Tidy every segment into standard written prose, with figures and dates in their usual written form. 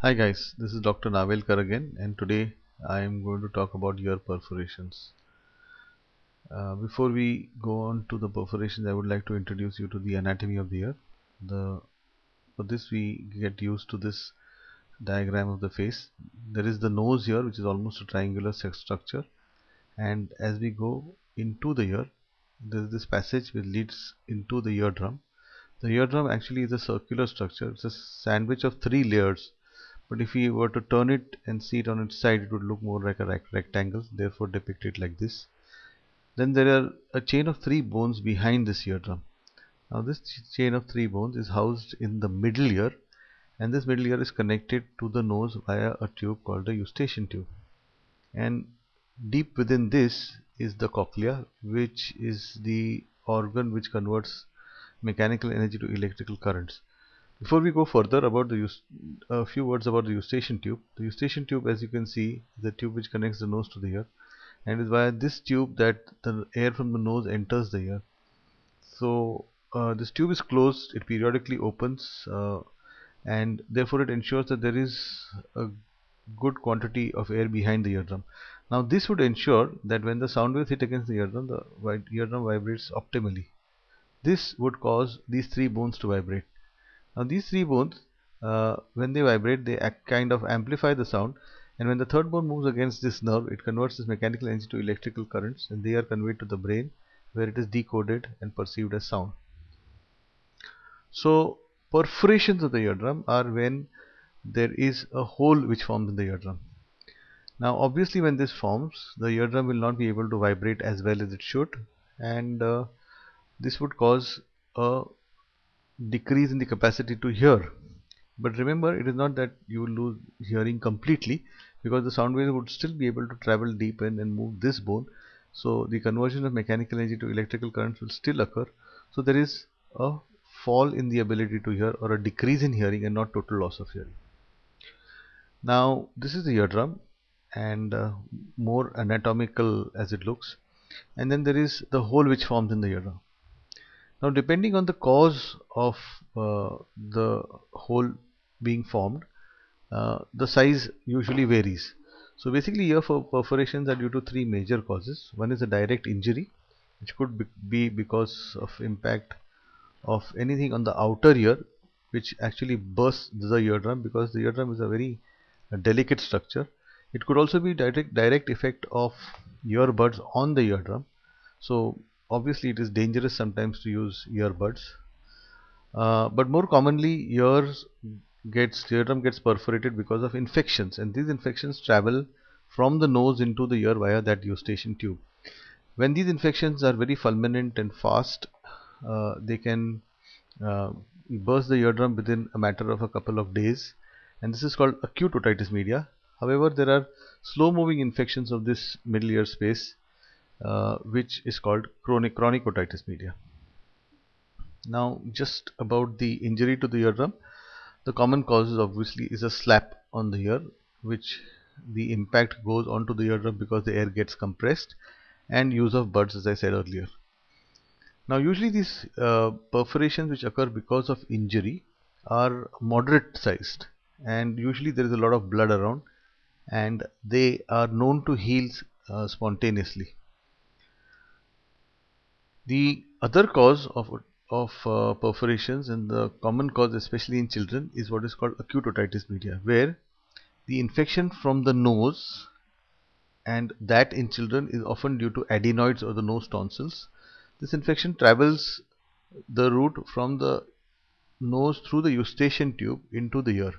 Hi guys, this is Dr. Navelkar again, and today I am going to talk about ear perforations. Before we go on to the perforations, I would like to introduce you to the anatomy of the ear. For this we get used to this diagram of the face. There is the nose here, which is almost a triangular structure, and as we go into the ear, there is this passage which leads into the eardrum. The eardrum actually is a circular structure. It's a sandwich of three layers, but if we were to turn it and see it on its side, it would look more like a rectangle, therefore depicted like this. Then there are a chain of three bones behind this eardrum. Now this chain of three bones is housed in the middle ear, and this middle ear is connected to the nose via a tube called the eustachian tube. And deep within this is the cochlea, which is the organ which converts mechanical energy to electrical currents. Before we go further about a few words about the eustachian tube. The eustachian tube, as you can see, is the tube which connects the nose to the ear, and it is via this tube that the air from the nose enters the ear. So this tube is closed; it periodically opens, and therefore it ensures that there is a good quantity of air behind the eardrum. Now this would ensure that when the sound waves hit against the eardrum, the eardrum vibrates optimally. This would cause these three bones to vibrate. Now these three bones, when they vibrate, they kind of amplify the sound, and when the third bone moves against this nerve, it converts this mechanical energy to electrical currents, and they are conveyed to the brain, where it is decoded and perceived as sound. So perforations of the eardrum are when there is a hole which forms in the eardrum. Now obviously when this forms, the eardrum will not be able to vibrate as well as it should, and this would cause a decrease in the capacity to hear. But remember, it is not that you will lose hearing completely, because the sound waves would still be able to travel deep in and move this bone. So the conversion of mechanical energy to electrical currents will still occur. So there is a fall in the ability to hear, or a decrease in hearing, and not total loss of hearing. Now this is the eardrum, and more anatomical as it looks. And then there is the hole which forms in the eardrum. Now depending on the cause of the hole being formed, the size usually varies. So basically ear perforations are due to three major causes. One is a direct injury, which could be because of impact of anything on the outer ear, which actually bursts the eardrum, because the eardrum is a very delicate structure. It could also be direct effect of earbuds on the eardrum. So obviously it is dangerous sometimes to use earbuds, but more commonly eardrum gets perforated because of infections, and these infections travel from the nose into the ear via that eustachian tube. When these infections are very fulminant and fast, they can uh, burst the eardrum within a matter of a couple of days, and this is called acute otitis media. However, there are slow moving infections of this middle ear space, which is called chronic otitis media. Now just about the injury to the eardrum. The common causes obviously is a slap on the ear, which the impact goes onto the eardrum because the air gets compressed, and use of buds, as I said earlier. Now usually these perforations which occur because of injury are moderate sized, and usually there is a lot of blood around, and they are known to heal spontaneously. The other cause of perforations, and the common cause especially in children, is what is called acute otitis media, where the infection from the nose, and that in children is often due to adenoids or the nose tonsils. This infection travels the route from the nose through the eustachian tube into the ear,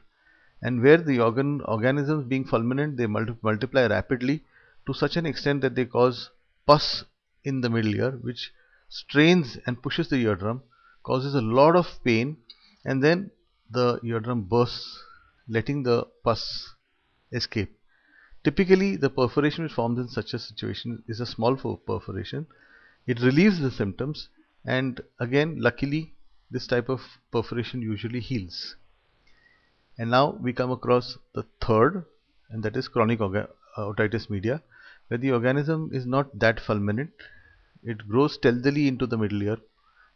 and where the organisms being fulminant, they multiply rapidly to such an extent that they cause pus in the middle ear, which strains and pushes the eardrum, causes a lot of pain, and then the eardrum bursts, letting the pus escape. Typically, the perforation which forms in such a situation is a small perforation. It relieves the symptoms, and again, luckily, this type of perforation usually heals. And now we come across the third, and that is chronic otitis media, where the organism is not that fulminant. It grows stealthily into the middle ear,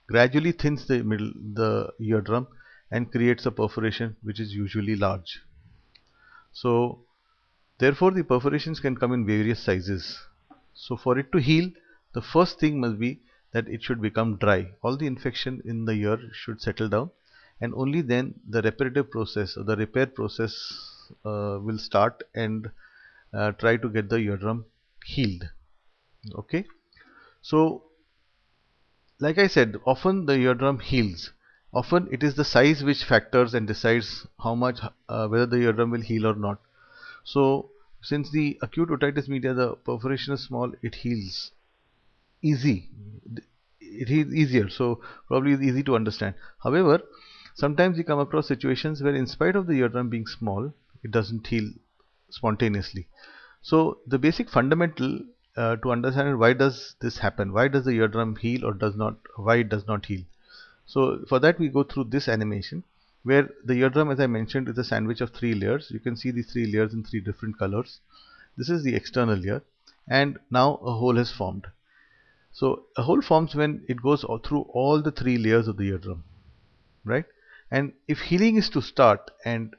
gradually thins the eardrum, and creates a perforation which is usually large. So therefore the perforations can come in various sizes. So for it to heal, the first thing must be that it should become dry. All the infection in the ear should settle down, and only then the reparative process or the repair process will start and try to get the eardrum healed. Okay, so like I said, often the eardrum heals. Often it is the size which factors and decides how much whether the eardrum will heal or not. So since the acute otitis media, the perforation is small, it heals easy. It is easier, so probably it's easy to understand. However, sometimes we come across situations where in spite of the eardrum being small, it doesn't heal spontaneously. So the basic fundamental to understand why does this happen, why does the eardrum heal or does not, why it does not heal. So for that we go through this animation where the eardrum, as I mentioned, is a sandwich of three layers. You can see the three layers in three different colors. This is the external layer, and now a hole has formed. So a hole forms when it goes through all the three layers of the eardrum, right? And if healing is to start and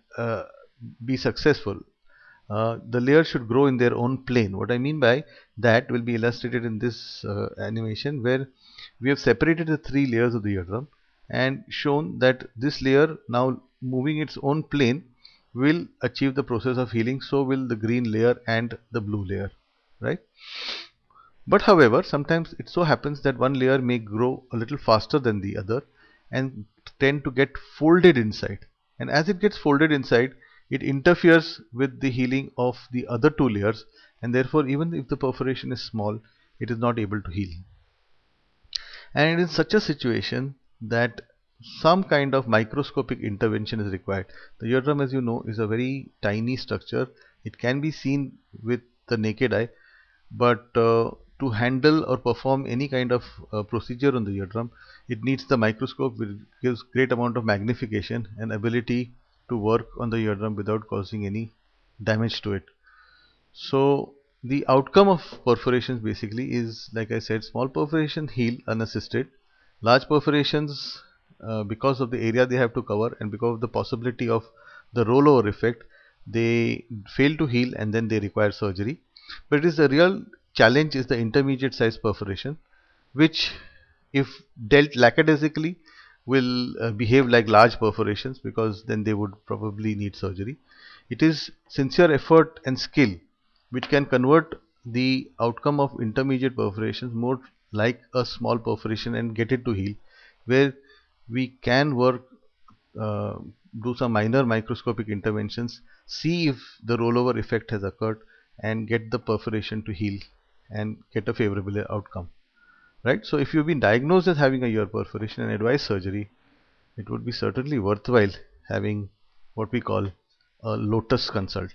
be successful, the layers should grow in their own plane. What I mean by that will be illustrated in this animation where we have separated the three layers of the eardrum and shown that this layer now moving its own plane will achieve the process of healing. So will the green layer and the blue layer, right? But however, sometimes it so happens that one layer may grow a little faster than the other and tend to get folded inside. And as it gets folded inside, it interferes with the healing of the other two layers, and therefore even if the perforation is small, it is not able to heal. And it is such a situation that some kind of microscopic intervention is required. The eardrum, as you know, is a very tiny structure. It can be seen with the naked eye, but to handle or perform any kind of procedure on the eardrum, it needs the microscope, which gives great amount of magnification and ability to work on the eardrum without causing any damage to it. So the outcome of perforations basically is, like I said, small perforations heal unassisted. Large perforations, because of the area they have to cover and because of the possibility of the rollover effect, they fail to heal and then they require surgery. But it is the real challenge is the intermediate size perforation, which if dealt lackadaisically will behave like large perforations, because then they would probably need surgery. It is sincere effort and skill which can convert the outcome of intermediate perforations more like a small perforation and get it to heal, where we can work, uh, do some minor microscopic interventions, see if the rollover effect has occurred, and get the perforation to heal and get a favorable outcome. Right? So if you've been diagnosed as having a ear perforation and advised surgery, it would be certainly worthwhile having what we call a lotus consult.